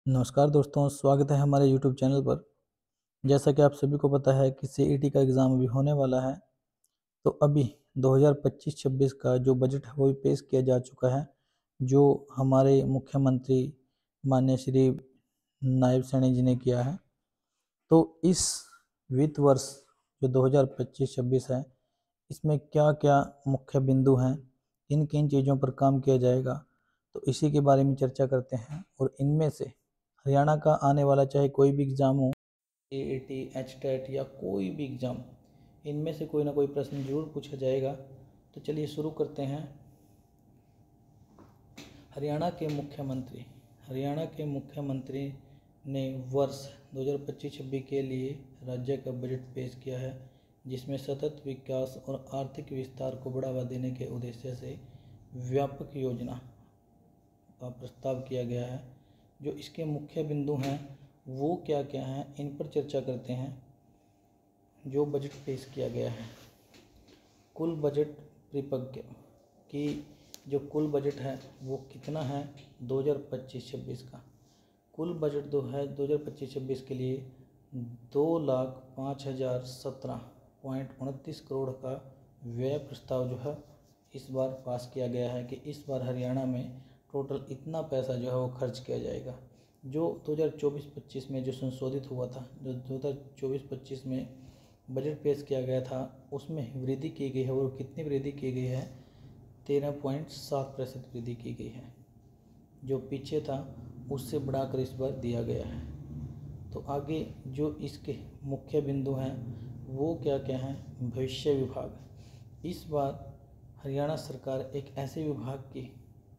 नमस्कार दोस्तों, स्वागत है हमारे यूट्यूब चैनल पर। जैसा कि आप सभी को पता है कि सीईटी का एग्ज़ाम अभी होने वाला है, तो अभी 2025-26 का जो बजट है वो भी पेश किया जा चुका है, जो हमारे मुख्यमंत्री माननीय श्री नायब सैनी जी ने किया है। तो इस वित्त वर्ष जो 2025-26 है, इसमें क्या-क्या मुख्य बिंदु हैं, किन-किन चीज़ों पर काम किया जाएगा, तो इसी के बारे में चर्चा करते हैं। और इनमें से हरियाणा का आने वाला चाहे कोई भी एग्ज़ाम हो, एईटी, एचटेट या कोई भी एग्ज़ाम, इनमें से कोई ना कोई प्रश्न जरूर पूछा जाएगा। तो चलिए शुरू करते हैं। हरियाणा के मुख्यमंत्री ने वर्ष 2025-26 के लिए राज्य का बजट पेश किया है, जिसमें सतत विकास और आर्थिक विस्तार को बढ़ावा देने के उद्देश्य से व्यापक योजना का प्रस्ताव किया गया है। जो इसके मुख्य बिंदु हैं वो क्या क्या हैं, इन पर चर्चा करते हैं। जो बजट पेश किया गया है, कुल बजट परिपक्व की जो कुल बजट है वो कितना है 2025-26 का। कुल बजट जो है 2025-26 के लिए 2,05,017.29 करोड़ का व्यय प्रस्ताव जो है इस बार पास किया गया है कि इस बार हरियाणा में टोटल इतना पैसा जो है वो खर्च किया जाएगा। जो 2024-25 में जो संशोधित हुआ था, जो 2024-25 में बजट पेश किया गया था, उसमें वृद्धि की गई है। और कितनी वृद्धि की गई है? 13.7% वृद्धि की गई है। जो पीछे था उससे बढ़ाकर इस बार दिया गया है। तो आगे जो इसके मुख्य बिंदु हैं वो क्या क्या हैं? भविष्य विभाग। इस बार हरियाणा सरकार एक ऐसे विभाग की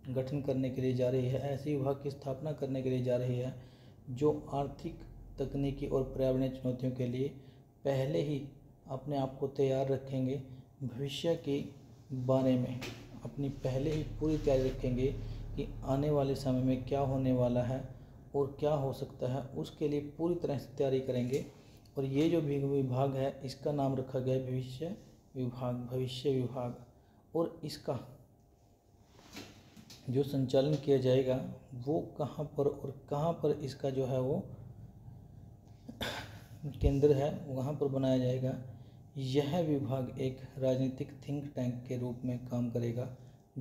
गठन करने के लिए जा रही है, ऐसे विभाग की स्थापना करने के लिए जा रही है जो आर्थिक, तकनीकी और पर्यावरणीय चुनौतियों के लिए पहले ही अपने आप को तैयार रखेंगे। भविष्य के बारे में अपनी पहले ही पूरी तैयारी रखेंगे कि आने वाले समय में क्या होने वाला है और क्या हो सकता है, उसके लिए पूरी तरह से तैयारी करेंगे। और ये जो विभाग है इसका नाम रखा गया है भविष्य विभाग। और इसका जो संचालन किया जाएगा वो कहाँ पर और कहाँ पर इसका जो है वो केंद्र है वहाँ पर बनाया जाएगा। यह विभाग एक राजनीतिक थिंक टैंक के रूप में काम करेगा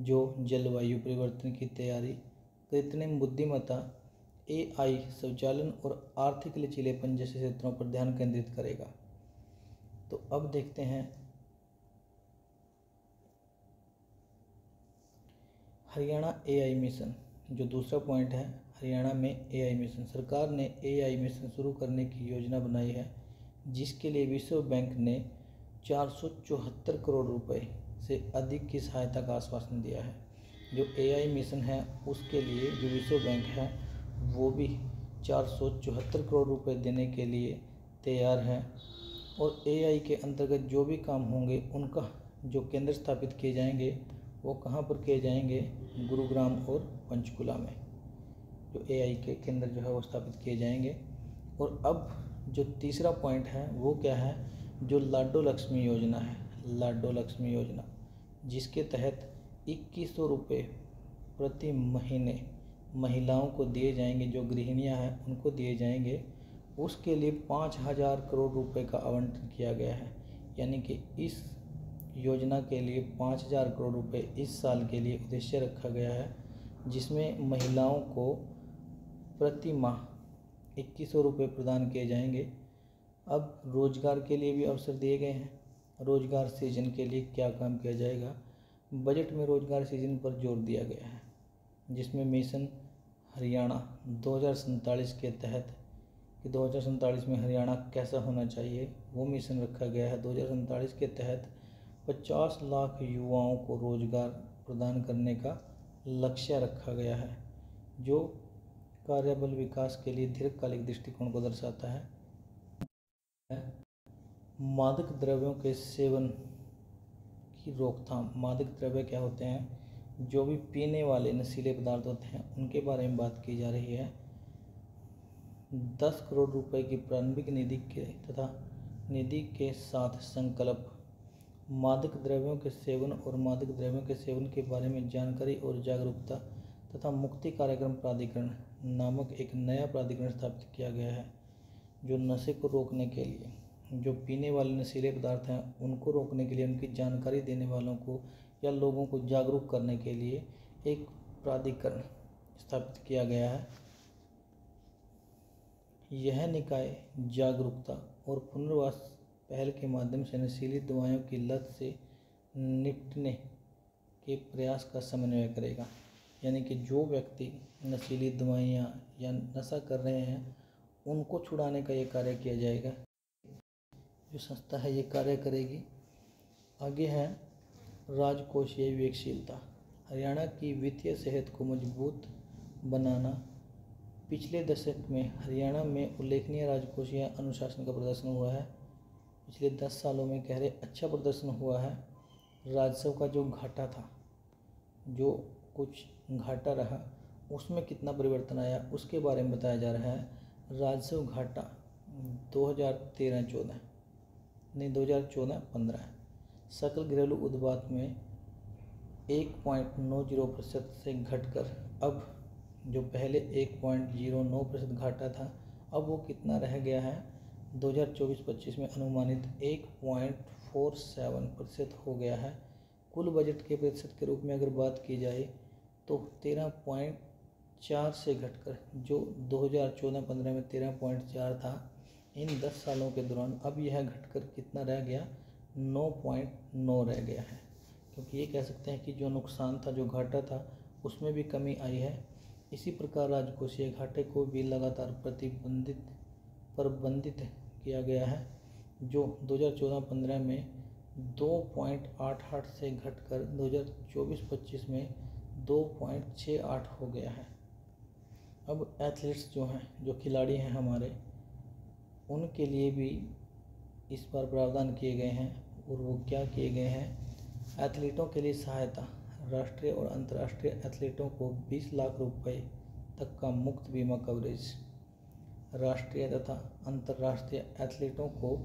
जो जलवायु परिवर्तन की तैयारी, कृत्रिम बुद्धिमत्ता, एआई, स्वचालन और आर्थिक लचीलेपन जैसे क्षेत्रों पर ध्यान केंद्रित करेगा। तो अब देखते हैं हरियाणा एआई मिशन। जो दूसरा पॉइंट है, हरियाणा में एआई मिशन। सरकार ने एआई मिशन शुरू करने की योजना बनाई है, जिसके लिए विश्व बैंक ने 474 करोड़ रुपए से अधिक की सहायता का आश्वासन दिया है। जो एआई मिशन है उसके लिए जो विश्व बैंक है वो भी 474 करोड़ रुपए देने के लिए तैयार है। और एआई के अंतर्गत जो भी काम होंगे उनका जो केंद्र स्थापित किए जाएंगे वो कहाँ पर किए जाएंगे? गुरुग्राम और पंचकुला में जो एआई के केंद्र जो है वो स्थापित किए जाएंगे। और अब जो तीसरा पॉइंट है वो क्या है? जो लाडो लक्ष्मी योजना है, लाडो लक्ष्मी योजना, जिसके तहत 2100 रुपये प्रति महीने महिलाओं को दिए जाएंगे, जो गृहिणियां हैं उनको दिए जाएंगे। उसके लिए 5,000 करोड़ रुपए का आवंटन किया गया है। यानी कि इस योजना के लिए 5,000 करोड़ रुपए इस साल के लिए उद्देश्य रखा गया है, जिसमें महिलाओं को प्रति माह 2100 रुपये प्रदान किए जाएंगे। अब रोजगार के लिए भी अवसर दिए गए हैं। रोजगार सृजन के लिए क्या काम किया जाएगा? बजट में रोजगार सृजन पर जोर दिया गया है, जिसमें मिशन हरियाणा 2047 के तहत कि 2047 में हरियाणा कैसा होना चाहिए वो मिशन रखा गया है। 2047 के तहत 50 लाख युवाओं को रोजगार प्रदान करने का लक्ष्य रखा गया है, जो कार्यबल विकास के लिए दीर्घकालिक दृष्टिकोण को दर्शाता है। मादक द्रव्यों के सेवन की रोकथाम। मादक द्रव्य क्या होते हैं? जो भी पीने वाले नशीले पदार्थ होते हैं उनके बारे में बात की जा रही है। 10 करोड़ रुपए की प्रारंभिक निधि के तथा निधि के साथ संकल्प मादक द्रव्यों के सेवन और मादक द्रव्यों के सेवन के बारे में जानकारी और जागरूकता तथा मुक्ति कार्यक्रम प्राधिकरण नामक एक नया प्राधिकरण स्थापित किया गया है, जो नशे को रोकने के लिए, जो पीने वाले नशीले पदार्थ हैं उनको रोकने के लिए, उनकी जानकारी देने वालों को या लोगों को जागरूक करने के लिए एक प्राधिकरण स्थापित किया गया है। यह निकाय जागरूकता और पुनर्वास पहल के माध्यम से नशीली दवाओं की लत से निपटने के प्रयास का समन्वय करेगा। यानी कि जो व्यक्ति नशीली दवाइयाँ या नशा कर रहे हैं उनको छुड़ाने का ये कार्य किया जाएगा। जो संस्था है ये कार्य करेगी। आगे है राजकोषीय विवेकशीलता। हरियाणा की वित्तीय सेहत को मजबूत बनाना। पिछले दशक में हरियाणा में उल्लेखनीय राजकोषीय अनुशासन का प्रदर्शन हुआ है। पिछले 10 सालों में कह रहे अच्छा प्रदर्शन हुआ है। राजस्व का जो घाटा था, जो कुछ घाटा रहा, उसमें कितना परिवर्तन आया उसके बारे में बताया जा रहा है। राजस्व घाटा 2014-15 सकल घरेलू उत्पाद में 1.90% से घटकर अब जो पहले 1.09% घाटा था, अब वो कितना रह गया है 2024-25 में अनुमानित 1.47% हो गया है। कुल बजट के प्रतिशत के रूप में अगर बात की जाए तो 13.4 से घटकर जो 2014-15 में 13.4 था, इन 10 सालों के दौरान अब यह घटकर कितना रह गया 9.9 रह गया है। क्योंकि ये कह सकते हैं कि जो नुकसान था, जो घाटा था, उसमें भी कमी आई है। इसी प्रकार राजकोषीय घाटे को भी लगातार प्रबंधित किया गया है, जो 2014-15 में 2.88 से घटकर 2024-25 में 2.68 हो गया है। अब एथलीट्स जो हैं, जो खिलाड़ी हैं हमारे, उनके लिए भी इस बार प्रावधान किए गए हैं। और वो क्या किए गए हैं? एथलीटों के लिए सहायता। राष्ट्रीय और अंतर्राष्ट्रीय एथलीटों को 20 लाख रुपए तक का मुफ्त बीमा कवरेज। राष्ट्रीय तथा अंतर्राष्ट्रीय एथलीटों को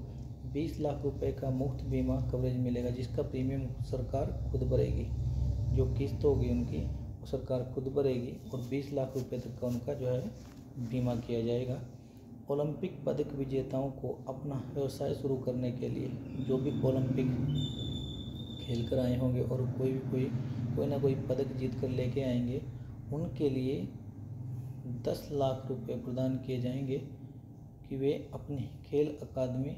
20 लाख रुपए का मुफ्त बीमा कवरेज मिलेगा, जिसका प्रीमियम सरकार खुद भरेगी। जो किस्त होगी उनकी वो सरकार खुद भरेगी और 20 लाख रुपए तक का उनका जो है बीमा किया जाएगा। ओलंपिक पदक विजेताओं को अपना व्यवसाय शुरू करने के लिए, जो भी ओलंपिक खेल कर आए होंगे और कोई ना कोई पदक जीत कर लेके आएंगे, उनके लिए 10 लाख रुपए प्रदान किए जाएंगे कि वे अपनी खेल अकादमी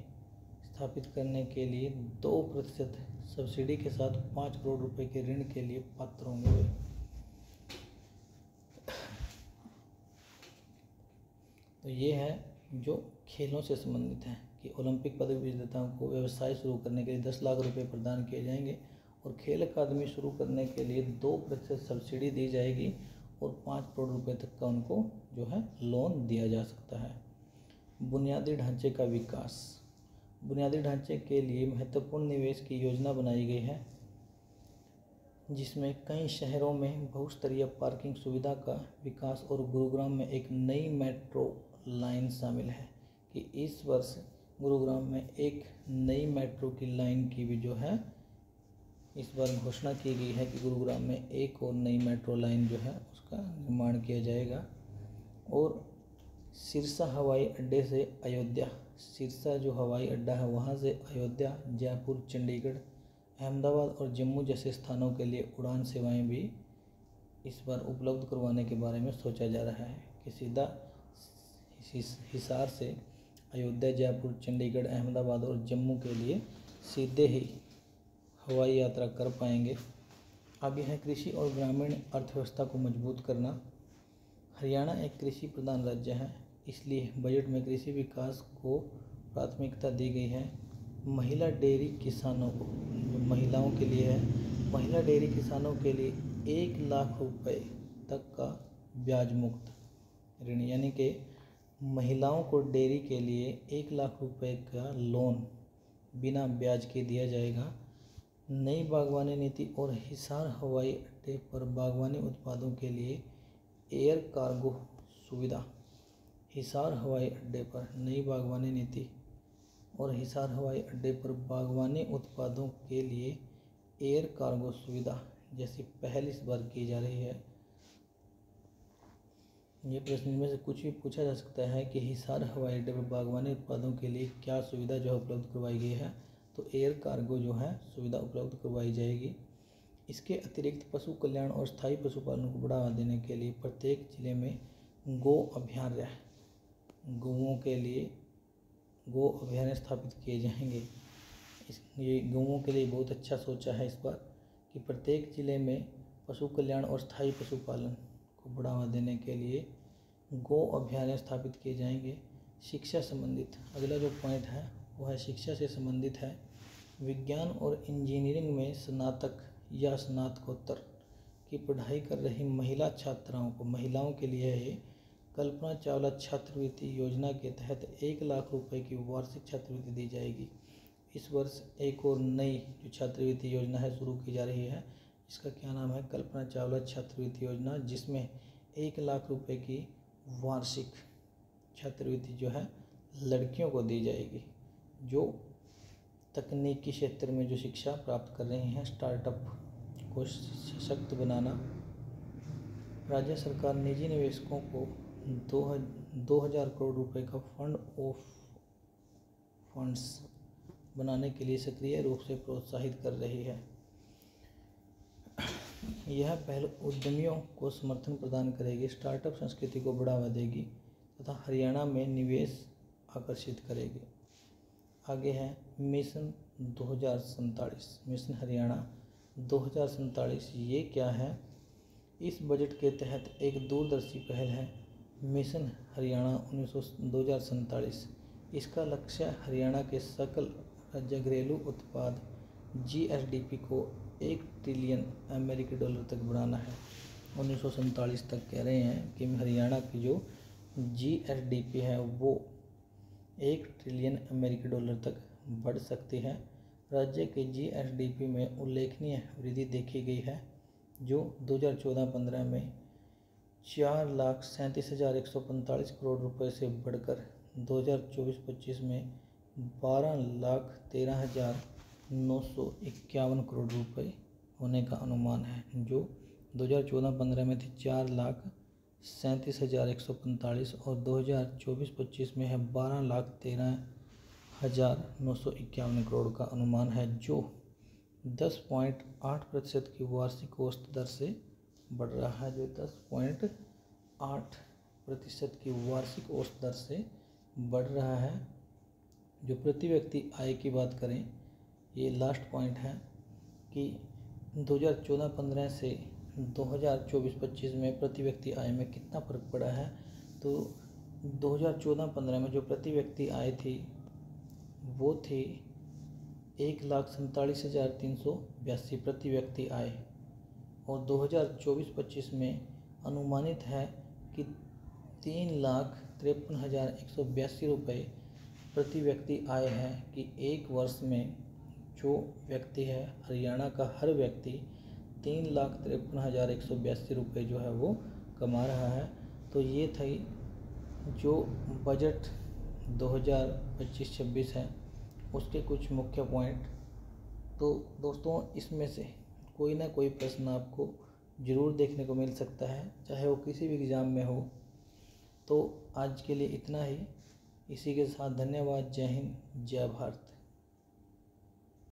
स्थापित करने के लिए 2% सब्सिडी के साथ 5 करोड़ रुपए के ऋण के लिए पात्र होंगे वे। तो ये है जो खेलों से संबंधित है कि ओलंपिक पदक विजेताओं को व्यवसाय शुरू करने के लिए 10 लाख रुपए प्रदान किए जाएंगे और खेल अकादमी शुरू करने के लिए 2% सब्सिडी दी जाएगी और 5 करोड़ रुपए तक का उनको जो है लोन दिया जा सकता है। बुनियादी ढांचे का विकास। बुनियादी ढांचे के लिए महत्वपूर्ण निवेश की योजना बनाई गई है, जिसमें कई शहरों में बहुस्तरीय पार्किंग सुविधा का विकास और गुरुग्राम में एक नई मेट्रो लाइन शामिल है कि इस वर्ष गुरुग्राम में एक नई मेट्रो की लाइन की भी जो है इस बार घोषणा की गई है कि गुरुग्राम में एक और नई मेट्रो लाइन जो है उसका निर्माण किया जाएगा। और सिरसा हवाई अड्डे से अयोध्या, सिरसा जो हवाई अड्डा है वहाँ से अयोध्या, जयपुर, चंडीगढ़, अहमदाबाद और जम्मू जैसे स्थानों के लिए उड़ान सेवाएं भी इस बार उपलब्ध करवाने के बारे में सोचा जा रहा है कि सीधा हिसार से अयोध्या, जयपुर, चंडीगढ़, अहमदाबाद और जम्मू के लिए सीधे ही हवाई यात्रा कर पाएंगे। आगे है कृषि और ग्रामीण अर्थव्यवस्था को मजबूत करना। हरियाणा एक कृषि प्रधान राज्य है, इसलिए बजट में कृषि विकास को प्राथमिकता दी गई है। महिला डेयरी किसानों को, जो महिलाओं के लिए है, महिला डेयरी किसानों के लिए 1 लाख रुपए तक का ब्याज मुक्त ऋण, यानी कि महिलाओं को डेयरी के लिए 1 लाख रुपए का लोन बिना ब्याज के दिया जाएगा। नई बागवानी नीति और हिसार हवाई अड्डे पर बागवानी उत्पादों के लिए एयर कार्गो सुविधा। हिसार हवाई अड्डे पर नई बागवानी नीति और हिसार हवाई अड्डे पर बागवानी उत्पादों के लिए एयर कार्गो सुविधा जैसी पहल इस बार की जा रही है। ये प्रश्न में से कुछ भी पूछा जा सकता है कि हिसार हवाई अड्डे पर बागवानी उत्पादों के लिए क्या सुविधा जो है उपलब्ध करवाई गई है। तो एयर कार्गो जो है सुविधा उपलब्ध करवाई जाएगी। इसके अतिरिक्त पशु कल्याण और स्थायी पशुपालन को बढ़ावा देने के लिए प्रत्येक जिले में गो अभयारण्य गौओं के लिए गो अभयारण्य स्थापित किए जाएंगे। ये गौओं के लिए बहुत अच्छा सोचा है इस बार कि प्रत्येक जिले में पशु कल्याण और स्थायी पशुपालन को बढ़ावा देने के लिए गो अभयारण्य स्थापित किए जाएंगे। शिक्षा संबंधित अगला जो पॉइंट है वो है शिक्षा से संबंधित है। विज्ञान और इंजीनियरिंग में स्नातक या स्नातकोत्तर की पढ़ाई कर रही महिला छात्राओं को महिलाओं के लिए ये कल्पना चावला छात्रवृत्ति योजना के तहत 1 लाख रुपए की वार्षिक छात्रवृत्ति दी जाएगी। इस वर्ष एक और नई जो छात्रवृत्ति योजना है शुरू की जा रही है। इसका क्या नाम है? कल्पना चावला छात्रवृत्ति योजना, जिसमें 1 लाख रुपए की वार्षिक छात्रवृत्ति जो है लड़कियों को दी जाएगी जो तकनीकी क्षेत्र में जो शिक्षा प्राप्त कर रही हैं। स्टार्टअप को सशक्त बनाना। राज्य सरकार निजी निवेशकों को 2000 करोड़ रुपए का फंड ऑफ फंड्स बनाने के लिए सक्रिय रूप से प्रोत्साहित कर रही है। यह पहल उद्यमियों को समर्थन प्रदान करेगी, स्टार्टअप संस्कृति को बढ़ावा देगी तथा हरियाणा में निवेश आकर्षित करेगी। आगे है मिशन 2047 मिशन हरियाणा 2047। ये क्या है? इस बजट के तहत एक दूरदर्शी पहल है मिशन हरियाणा 2047। इसका लक्ष्य हरियाणा के सकल राज्य घरेलू उत्पाद GSDP को 1 ट्रिलियन अमेरिकी डॉलर तक बढ़ाना है। 1947 तक कह रहे हैं कि हरियाणा की जो GSDP है वो 1 ट्रिलियन अमेरिकी डॉलर तक बढ़ सकती है। राज्य के GSDP में उल्लेखनीय वृद्धि देखी गई है जो 2014-15 में 4,37,145 करोड़ रुपए से बढ़कर 2024-25 में 12,13,951 करोड़ रुपए होने का अनुमान है। जो 2014-15 में थी 4,37,145 और 2024-25 में है 12,13,951 करोड़ का अनुमान है, जो 10.8% की वार्षिक औसत दर से बढ़ रहा है। जो 10.8% की वार्षिक औसत दर से बढ़ रहा है। जो प्रति व्यक्ति आय की बात करें, ये लास्ट पॉइंट है कि 2014-15 से 2024-25 में प्रति व्यक्ति आय में कितना फ़र्क पड़ा है। तो 2014-15 में जो प्रति व्यक्ति आय थी वो थी 1,47,382 प्रति व्यक्ति आय और 2024-25 में अनुमानित है कि 3,53,182 रुपये प्रति व्यक्ति आय है कि एक वर्ष में जो व्यक्ति है हरियाणा का हर व्यक्ति 3,53,182 रुपये जो है वो कमा रहा है। तो ये थी जो बजट 2025-26 है उसके कुछ मुख्य पॉइंट। तो दोस्तों इसमें से कोई ना कोई प्रश्न आपको ज़रूर देखने को मिल सकता है, चाहे वो किसी भी एग्ज़ाम में हो। तो आज के लिए इतना ही। इसी के साथ धन्यवाद। जय हिंद, जय भारत।